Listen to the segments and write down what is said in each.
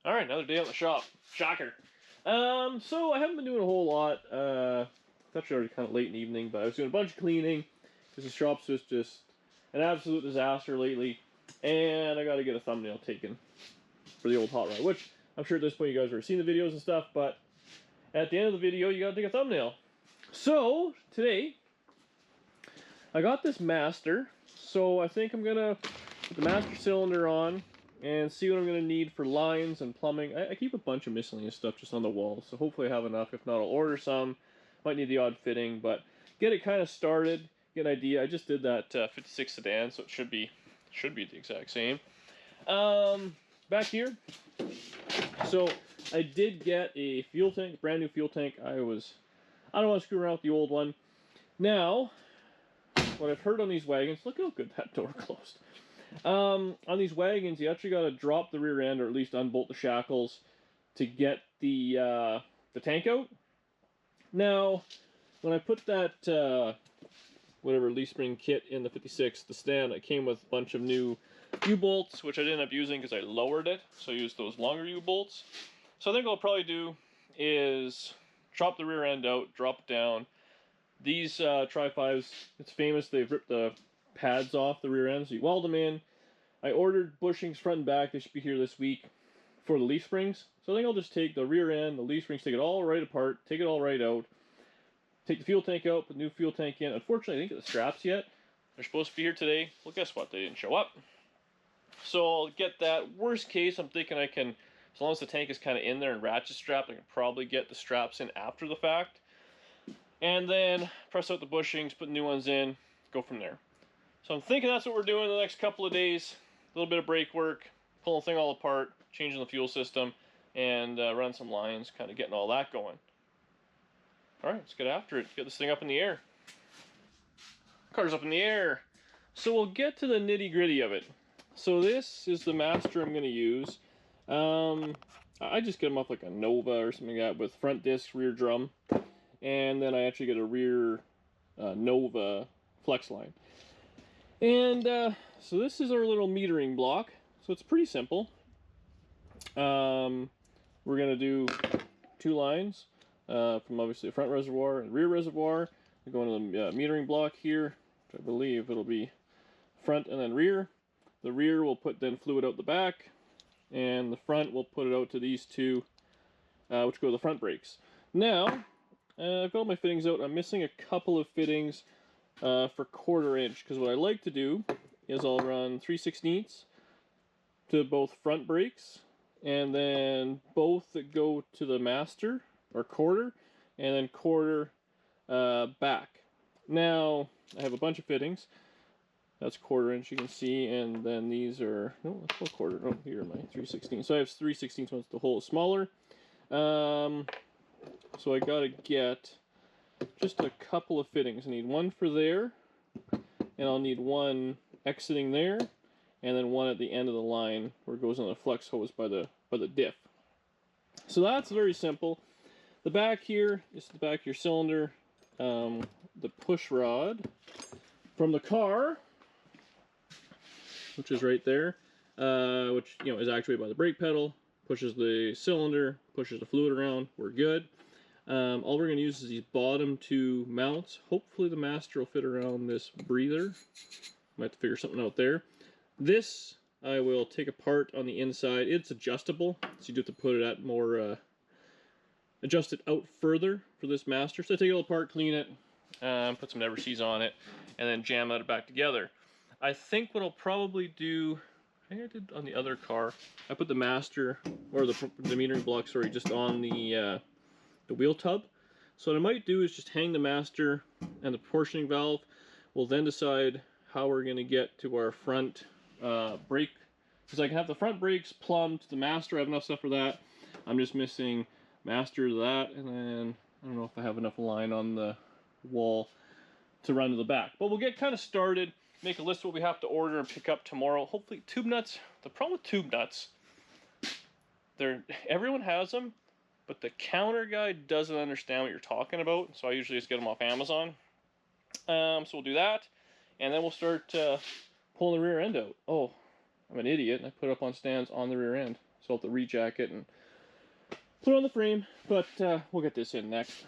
All right, another day at the shop. Shocker. So I haven't been doing a whole lot. It's actually already kind of late in the evening, but I was doing a bunch of cleaning because the shop's just an absolute disaster lately, and I got to get a thumbnail taken for the old hot rod, which I'm sure at this point you guys already seen the videos and stuff, but at the end of the video you got to take a thumbnail. So today I got this master, so I think I'm gonna put the master cylinder on and see what I'm going to need for lines and plumbing. I keep a bunch of miscellaneous stuff just on the wall, so hopefully I have enough. If not, I'll order some. Might need the odd fitting, but get it kind of started, get an idea. I just did that 56 sedan, so it should be the exact same. Back here, so I did get a fuel tank, brand new fuel tank. I don't want to screw around with the old one. Now, what I've heard on these wagons, look how good that door closed. On these wagons, you actually got to drop the rear end, or at least unbolt the shackles, to get the tank out. Now, when I put that whatever leaf spring kit in the 56, the stand, it came with a bunch of new U-bolts, which I didn't end up using because I lowered it, so I used those longer U-bolts. So I think what I'll probably do is chop the rear end out, drop it down. These Tri-5s, it's famous, they've ripped the pads off the rear end, so you weld them in. I ordered bushings front and back. They should be here this week for the leaf springs. So I think I'll just take the rear end, the leaf springs, take it all right apart, take it all right out, take the fuel tank out, put the new fuel tank in. Unfortunately, I didn't get the straps yet. They're supposed to be here today. Well, guess what? They didn't show up. So I'll get that. Worst case, I'm thinking I can, as long as the tank is kind of in there and ratchet strapped, I can probably get the straps in after the fact. And then press out the bushings, put new ones in, go from there. So I'm thinking that's what we're doing the next couple of days. A little bit of brake work, pulling the thing all apart, changing the fuel system, and run some lines, kind of getting all that going. All right, let's get after it. Get this thing up in the air. Car's up in the air. So we'll get to the nitty gritty of it. So this is the master I'm going to use. I just get them off like a Nova or something like that with front disc, rear drum. And then I actually get a rear Nova flex line. And so this is our little metering block. So it's pretty simple. We're going to do 2 lines from obviously the front reservoir and rear reservoir. We go into the metering block here, which I believe it'll be front and then rear. The rear will put then fluid out the back, and the front will put it out to these two, which go to the front brakes. Now, I've got all my fittings out. I'm missing a couple of fittings for 1/4 inch, because what I like to do is I'll run 3/16 to both front brakes, and then both that go to the master, or 1/4, and then 1/4 back. Now, I have a bunch of fittings. That's 1/4 inch, you can see, and then these are, no, that's 1/4. Oh, here are my 3/16. So I have 3/16 ones, the hole is smaller. So I gotta get just a couple of fittings. I need one for there, and I'll need one exiting there, and then one at the end of the line where it goes on the flex hose by the diff. So that's very simple. The back here is the back of your cylinder. The push rod from the car, which is right there, which is actuated by the brake pedal, pushes the cylinder, pushes the fluid around. We're good. All we're going to use is these bottom 2 mounts. Hopefully the master will fit around this breather. Might have to figure something out there. This I will take apart on the inside. It's adjustable, so you do have to put it at more, adjust it out further for this master. So I take it all apart, clean it, put some Never-Seez on it, and then jam it back together. I think what I'll probably do, I think I did on the other car, I put the master, or the metering block, sorry, just on the wheel tub. So what I might do is just hang the master and the portioning valve. We'll then decide how we're going to get to our front brake, because I can have the front brakes plumbed to the master. I have enough stuff for that. I'm just missing master to that, and then I don't know if I have enough line on the wall to run to the back. But we'll get kind of started, make a list of what we have to order and pick up tomorrow. Hopefully tube nuts. The problem with tube nuts, everyone has them, but the counter guy doesn't understand what you're talking about, so I usually just get them off Amazon. So we'll do that, and then we'll start pulling the rear end out. Oh, I'm an idiot, and I put it up on stands on the rear end. So So I'll have to rejack it and put it on the frame, but we'll get this in next.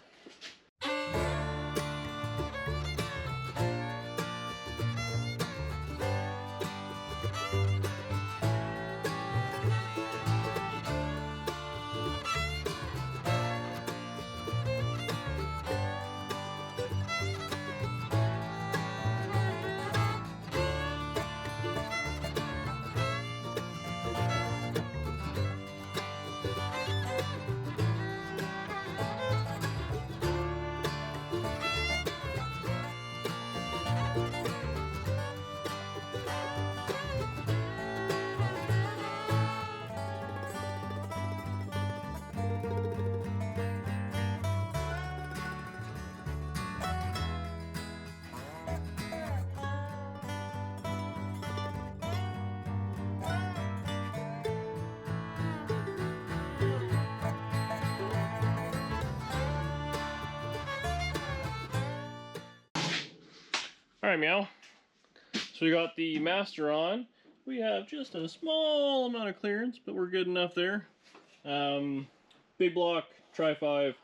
Alright, Meow. So we got the master on. We have just a small amount of clearance, but we're good enough there. Big block, Tri-5.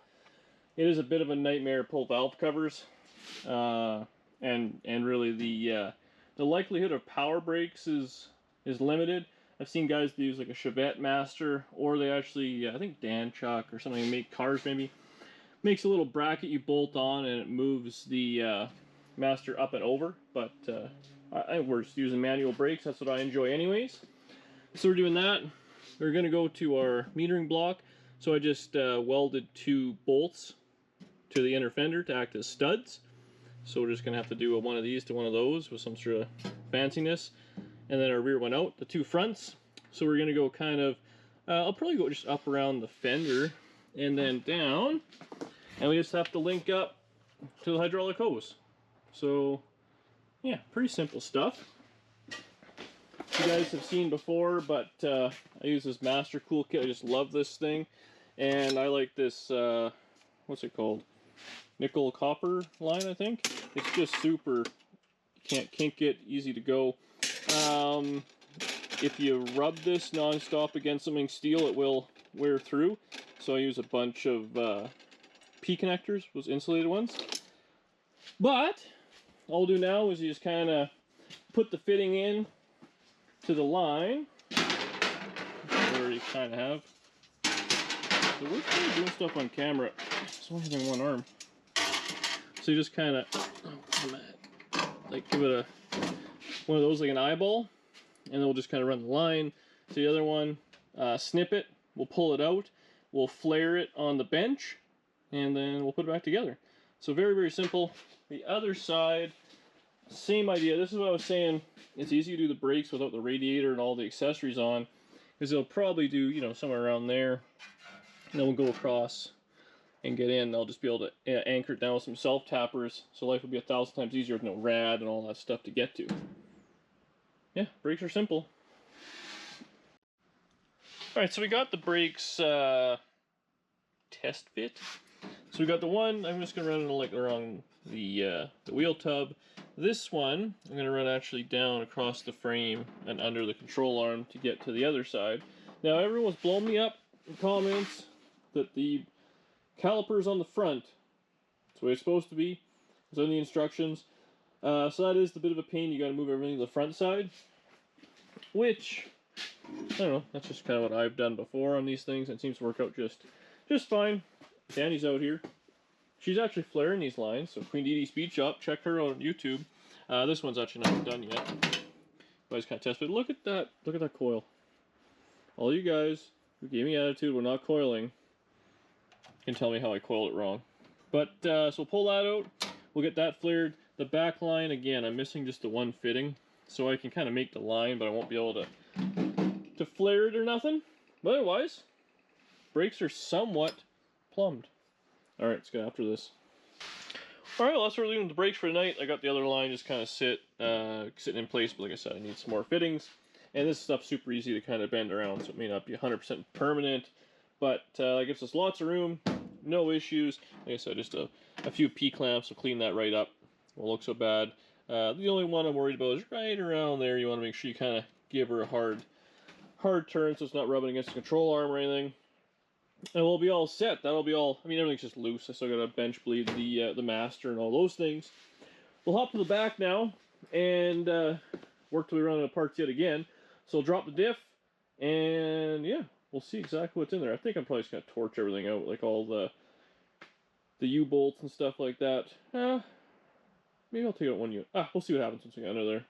It is a bit of a nightmare to pull valve covers. And really the likelihood of power breaks is limited. I've seen guys that use like a Chevette master, or they actually, I think Dan Chuck or something, make cars maybe, makes a little bracket you bolt on and it moves the master up and over, but we're just using manual brakes. That's what I enjoy anyways. So we're doing that. We're going to go to our metering block. So I just welded 2 bolts to the inner fender to act as studs. So we're just going to have to do one of these to one of those with some sort of fanciness. And then our rear one out, the 2 fronts. So we're going to go kind of, I'll probably go just up around the fender and then down. And we just have to link up to the hydraulic hose. So, yeah, pretty simple stuff. You guys have seen before, but I use this Master Cool kit. I just love this thing. And I like this, what's it called? Nickel copper line, I think. It's just super, you can't kink it, easy to go. If you rub this non-stop against something steel, it will wear through. So I use a bunch of P connectors, those insulated ones. But all we'll do now is you just kind of put the fitting in to the line. We already kind of have. So we're kind of doing stuff on camera. It's only having one arm. So you just kind of, like give it one of those like an eyeball, and then we'll just kind of run the line to the other one, snip it, we'll pull it out, we'll flare it on the bench, and then we'll put it back together. So very, very simple. The other side, same idea. This is what I was saying. It's easy to do the brakes without the radiator and all the accessories on, because they'll probably do, you know, somewhere around there. And then we'll go across and get in. They'll just be able to anchor it down with some self-tappers, so life will be 1,000 times easier with no rad and all that stuff to get to. Yeah, brakes are simple. Alright, so we got the brakes test fit. So we got the one, I'm just going to run it like around the wheel tub. This one, I'm going to run actually down across the frame and under the control arm to get to the other side. Now everyone's blown me up in comments that the caliper's on the front. That's the way it's supposed to be. It's on the instructions. So that is a bit of a pain. You got to move everything to the front side. Which, I don't know, that's just kind of what I've done before on these things. It seems to work out just fine. Danny's out here. She's actually flaring these lines, so Queen ddspeedshop, check her out on YouTube. This one's actually not done yet. I just kind of test it. Look at that coil. All you guys who gave me attitude when not coiling can tell me how I coiled it wrong. But, so we'll pull that out. We'll get that flared. The back line, again, I'm missing just the one fitting, so I can kind of make the line, but I won't be able to flare it or nothing. But otherwise, brakes are somewhat plumbed. Alright, let's get after this. Alright, well that's where we're leaving the brakes for tonight. I got the other line just kind of sitting in place, but like I said, I need some more fittings. And this stuff's super easy to kind of bend around, so it may not be 100% permanent. But it gives us lots of room, no issues. Like I said, just a few P-clamps will clean that right up. Won't look so bad. The only one I'm worried about is right around there. You want to make sure you kind of give her a hard hard turn so it's not rubbing against the control arm or anything. And we'll be all set. That'll be all. I mean, everything's just loose. I still got to bench bleed the master and all those things. We'll hop to the back now and work till we run out of parts yet again. So we'll drop the diff, and yeah, we'll see exactly what's in there. I think I'm probably just gonna torch everything out, like all the U-bolts and stuff like that. Maybe I'll take out one unit. We'll see what happens once we get under there.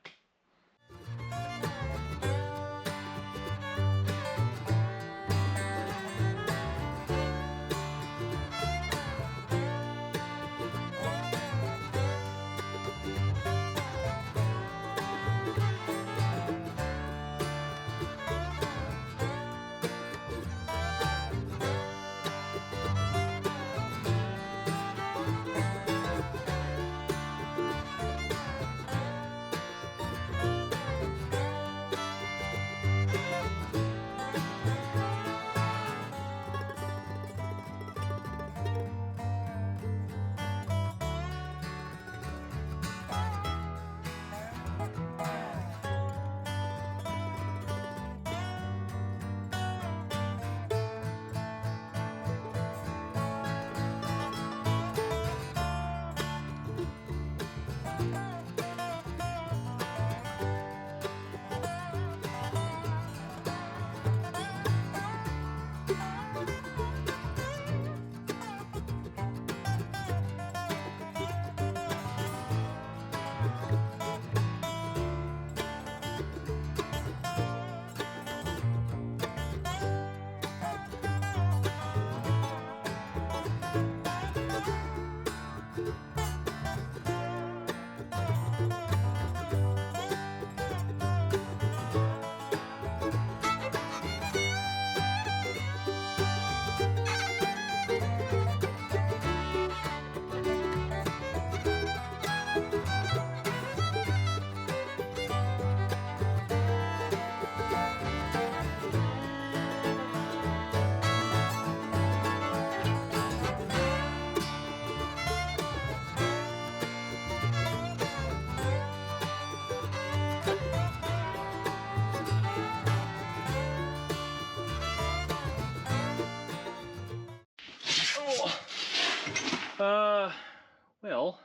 Well,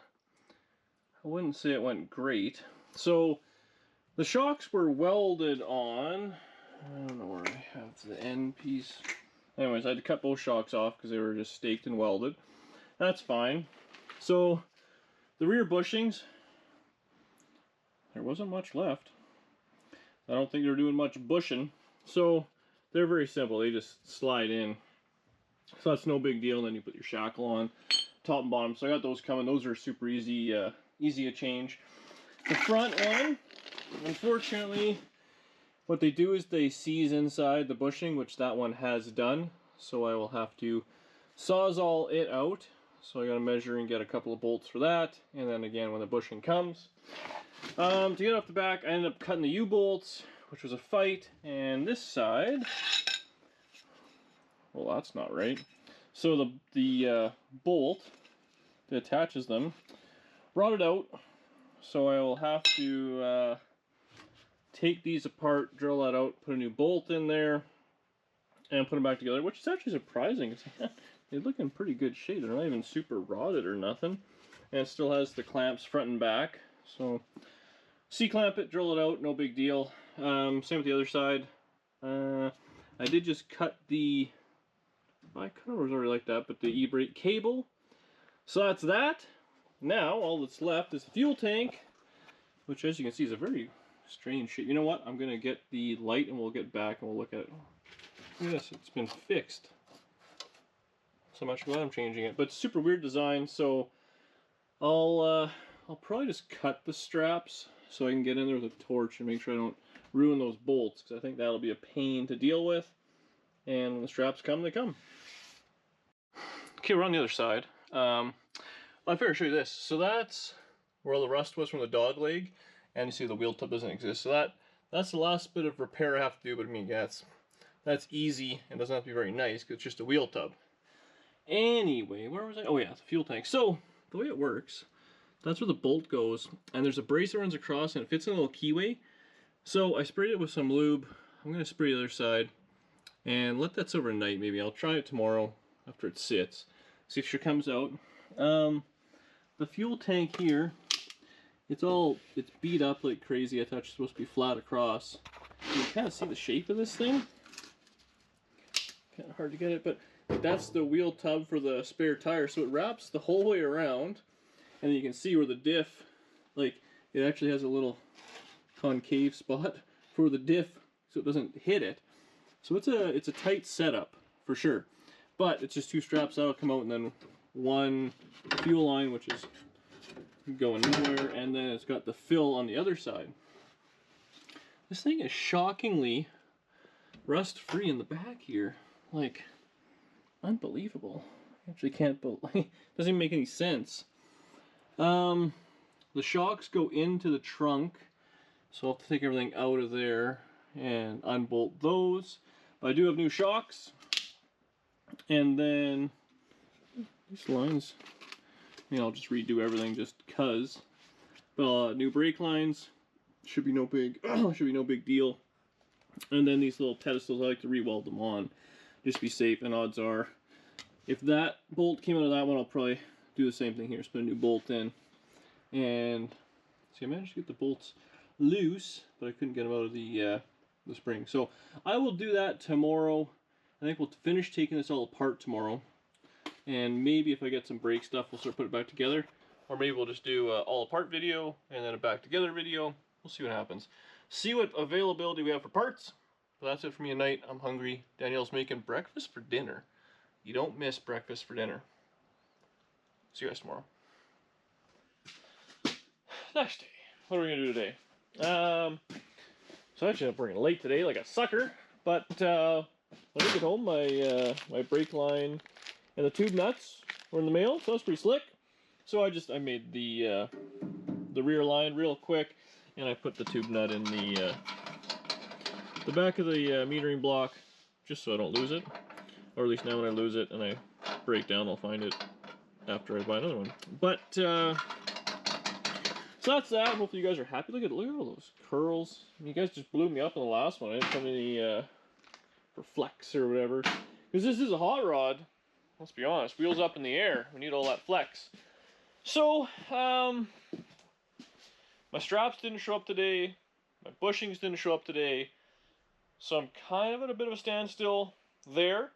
I wouldn't say it went great. So, the shocks were welded on. I don't know where I have the end piece. Anyways, I had to cut both shocks off because they were just staked and welded. That's fine. So, the rear bushings, there wasn't much left. I don't think they're doing much bushing. So, they're very simple. They just slide in. So that's no big deal. And then you put your shackle on, top and bottom. So I got those coming. Those are super easy, easy to change. The front one, unfortunately, what they do is they seize inside the bushing, which that one has done. So I will have to Sawzall it out. So I got to measure and get a couple of bolts for that. And then again, when the bushing comes. To get off the back, I ended up cutting the U-bolts, which was a fight. And this side, well, that's not right. So the bolt that attaches them rotted out. So I will have to take these apart, drill that out, put a new bolt in there, and put them back together, which is actually surprising. They look in pretty good shape. They're not even super rotted or nothing. And it still has the clamps front and back. So C-clamp it, drill it out, no big deal. Same with the other side. I did just cut the, I kind of was already like that, but the e-brake cable. So that's that. Now all that's left is the fuel tank, which as you can see is a very strange shape. You know what? I'm gonna get the light and we'll get back and we'll look at it. Look at this, it's been fixed. So much glad I'm changing it, but super weird design. So I'll probably just cut the straps so I can get in there with a torch and make sure I don't ruin those bolts, because I think that'll be a pain to deal with. And when the straps come, they come. Okay, we're on the other side. I figured I'd show you this. So that's where all the rust was from the dog leg, and you see the wheel tub doesn't exist. So that's the last bit of repair I have to do, but I mean, yeah, that's easy and doesn't have to be very nice because it's just a wheel tub. Anyway, where was I? Oh yeah, the fuel tank. So the way it works, that's where the bolt goes, and there's a brace that runs across and it fits in a little keyway. So I sprayed it with some lube. I'm going to spray the other side and let that sit overnight. Maybe I'll try it tomorrow after it sits. See if she comes out. The fuel tank here, it's beat up like crazy. I thought it was supposed to be flat across. You can kind of see the shape of this thing. Kind of hard to get it, but that's the wheel tub for the spare tire. So it wraps the whole way around, and then you can see where the diff, like it actually has a little concave spot for the diff, so it doesn't hit it. So it's a tight setup for sure. But it's just two straps that'll come out, and then one fuel line, which is going nowhere, and then it's got the fill on the other side. This thing is shockingly rust-free in the back here. Like, unbelievable. I actually can't believe, doesn't even make any sense. The shocks go into the trunk, so I'll have to take everything out of there and unbolt those. But I do have new shocks, and then these lines, I'll just redo everything just cause. But new brake lines should be no big deal. And then these little pedestals, I like to re-weld them on, just to be safe. And odds are, if that bolt came out of that one, I'll probably do the same thing here. Just put a new bolt in. And see, I managed to get the bolts loose, but I couldn't get them out of the spring. So I will do that tomorrow. I think we'll finish taking this all apart tomorrow. And maybe if I get some brake stuff, we'll start putting it back together. Or maybe we'll just do all apart video and then a back together video. We'll see what happens. See what availability we have for parts. But that's it for me tonight. I'm hungry. Danielle's making breakfast for dinner. You don't miss breakfast for dinner. See you guys tomorrow. Next day. What are we going to do today? So I actually ended up working late today like a sucker. But when I get home, my brake line and the tube nuts were in the mail. So that was pretty slick. So I made the rear line real quick. And I put the tube nut in the back of the metering block, just so I don't lose it. Or at least now when I lose it and I break down, I'll find it after I buy another one. But, so that's that. Hopefully you guys are happy. Look at all those curls. You guys just blew me up in the last one. I didn't put any for flex or whatever. Because this is a hot rod. Let's be honest. Wheels up in the air. We need all that flex. So, my straps didn't show up today, my bushings didn't show up today, so I'm kind of at a bit of a standstill there.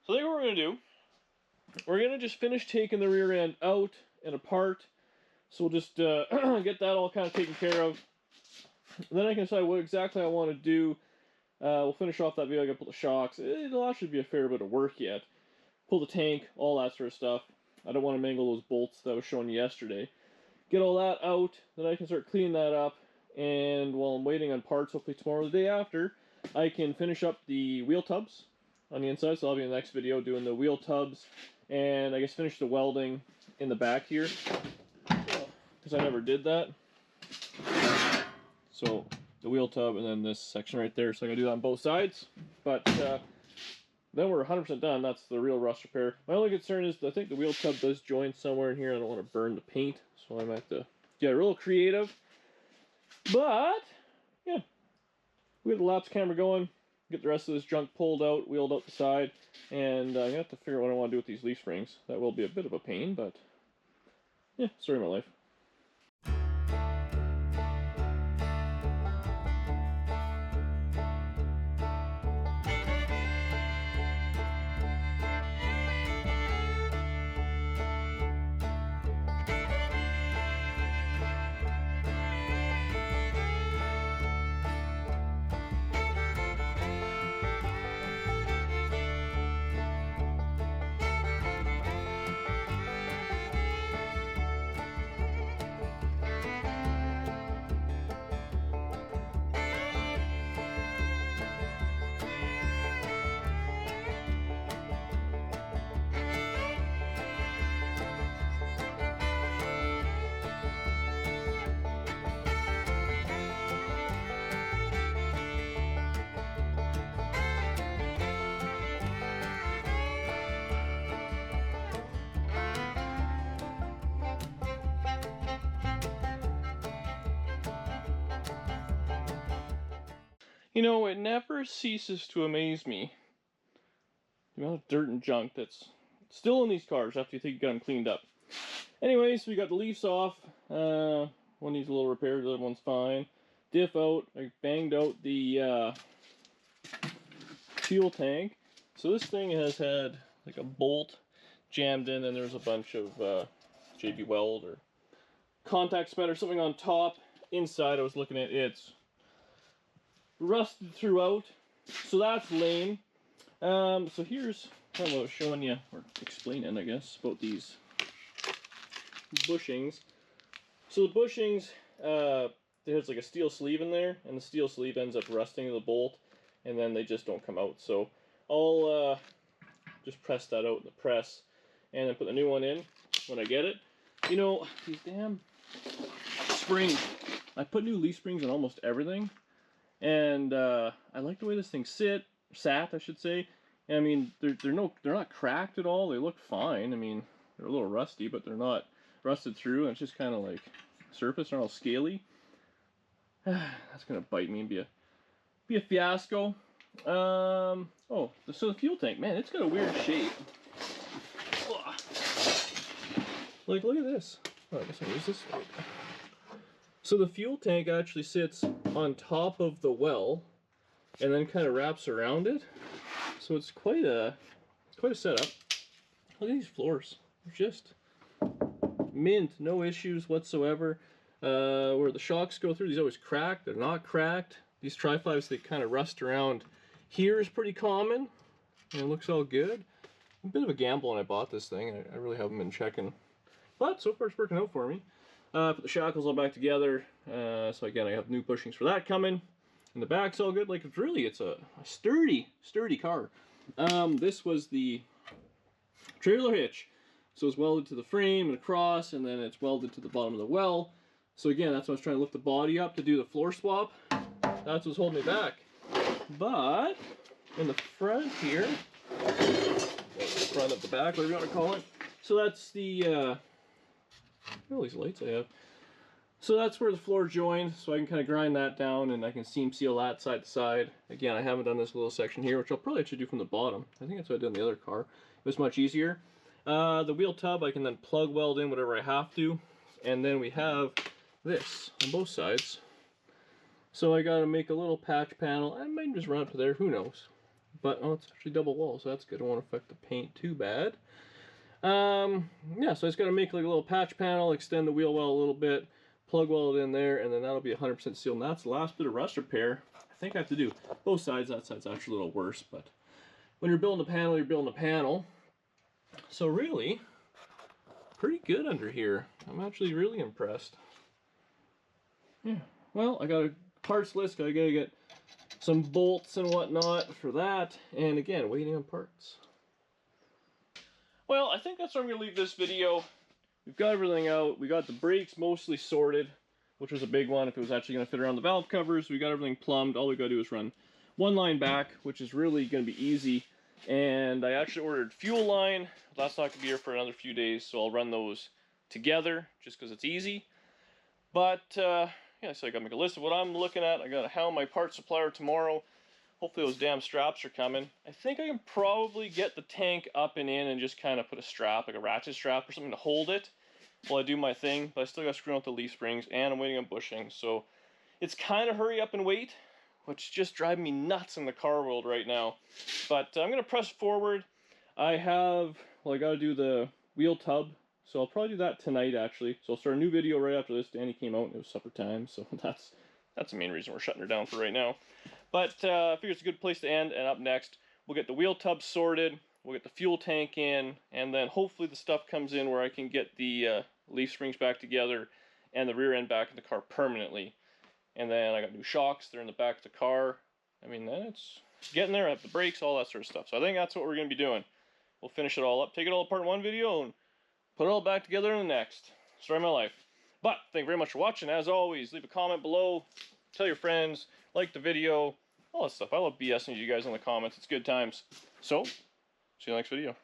So I think what we're going to do, we're going to just finish taking the rear end out and apart, so we'll just get that all kind of taken care of. And then I can decide what exactly I want to do. We'll finish off that video. I got to pull the shocks. It'll actually be a fair bit of work yet. Pull the tank, all that sort of stuff. I don't want to mangle those bolts that I was showing you yesterday. Get all that out, then I can start cleaning that up, and while I'm waiting on parts, hopefully tomorrow or the day after, I can finish up the wheel tubs on the inside, so I'll be in the next video doing the wheel tubs, and I guess finish the welding in the back here, because I never did that. So, the wheel tub, and then this section right there, so I'm going to do that on both sides, but then we're 100% done. That's the real rust repair. My only concern is I think the wheel tub does join somewhere in here. I don't want to burn the paint, so I might have to get real creative. But, yeah. We have the lapse camera going. Get the rest of this junk pulled out, wheeled out the side. And I'm going to have to figure out what I want to do with these leaf springs. That will be a bit of a pain, but yeah, story of my life. You know, it never ceases to amaze me the amount of dirt and junk that's still in these cars after you think you got them cleaned up. Anyways, we got the leafs off. One needs a little repair, the other one's fine. Diff out. I banged out the fuel tank. So this thing has had like a bolt jammed in, and there's a bunch of JB Weld or contact cement or something on top. Inside, I was looking at it's rusted throughout, so that's lame. So here's what I was showing you, or explaining, I guess, about these bushings. So the bushings, there's like a steel sleeve in there, and the steel sleeve ends up rusting the bolt, and then they just don't come out. So I'll just press that out in the press, and then put the new one in when I get it. You know, these damn springs, I put new leaf springs on almost everything, and I like the way this thing sat, I should say. I mean, they're not cracked at all. They look fine. I mean, they're a little rusty, but they're not rusted through, and it's just kind of like surface, they're all scaly. That's gonna bite me and be a fiasco. Oh, so the fuel tank, man, it's got a weird shape. Like, look at this. Oh, I guess I'll use this. So the fuel tank actually sits on top of the well, and then kind of wraps around it. So it's quite a setup. Look at these floors. They're just mint, no issues whatsoever. Where the shocks go through, these always crack. They're not cracked. These tri-5s, they kind of rust around here is pretty common, and it looks all good. A bit of a gamble when I bought this thing. I really haven't been checking, but so far it's working out for me. Put the shackles all back together. So again, I have new bushings for that coming. And the back's all good. Like, it's a sturdy car. This was the trailer hitch. So it's welded to the frame and across, and then it's welded to the bottom of the well. So again, that's why I was trying to lift the body up to do the floor swap. That's what's holding me back. But in the front here, the front of the back, whatever you want to call it. So that's the all these lights I have. So that's where the floor joins, so I can kind of grind that down, and I can seam seal that side to side. Again, I haven't done this little section here, which I'll probably actually do from the bottom. I think that's what I did in the other car. It was much easier. The wheel tub, I can then plug weld in whatever I have to. And then we have this on both sides. So I got to make a little patch panel. I might just run up to there, who knows. But, oh, it's actually double wall, so that's good. I don't want to affect the paint too bad. Yeah, so I just got to make like a little patch panel, extend the wheel well a little bit, plug weld it in there, and then that'll be 100% sealed. And that's the last bit of rust repair I think I have to do. Both sides. That side's actually a little worse, but when you're building a panel, you're building a panel. So really, pretty good under here. I'm actually really impressed. Yeah, well, I got a parts list. I gotta get some bolts and whatnot for that, and again, waiting on parts. Well, I think that's where I'm gonna leave this video. We've got everything out. We got the brakes mostly sorted, which was a big one if it was actually going to fit around the valve covers. We got everything plumbed. All we got to do is run one line back, which is really going to be easy. And I actually ordered fuel line. That's not going to be here for another few days, so I'll run those together just because it's easy. But yeah, so I got to make a list of what I'm looking at. I got to hound my parts supplier tomorrow. Hopefully those damn straps are coming. I think I can probably get the tank up and in and just kind of put a strap, like a ratchet strap or something to hold it while I do my thing, but I still got to screw out the leaf springs, and I'm waiting on bushings. So it's kind of hurry up and wait, which just driving me nuts in the car world right now. But I'm going to press forward. I got to do the wheel tub, so I'll probably do that tonight, actually. So I'll start a new video right after this. Danny came out, and it was supper time, so that's the main reason we're shutting her down for right now. But I figure it's a good place to end, and up next, we'll get the wheel tub sorted, we'll get the fuel tank in, and then hopefully the stuff comes in where I can get the leaf springs back together and the rear end back in the car permanently. And then I got new shocks, they're in the back of the car. I mean, then it's getting there, I have the brakes, all that sort of stuff. So I think that's what we're going to be doing. We'll finish it all up, take it all apart in one video, and put it all back together in the next. Story of my life. But thank you very much for watching. As always, leave a comment below, tell your friends, like the video, all that stuff. I love BSing you guys in the comments. It's good times. So, see you in the next video.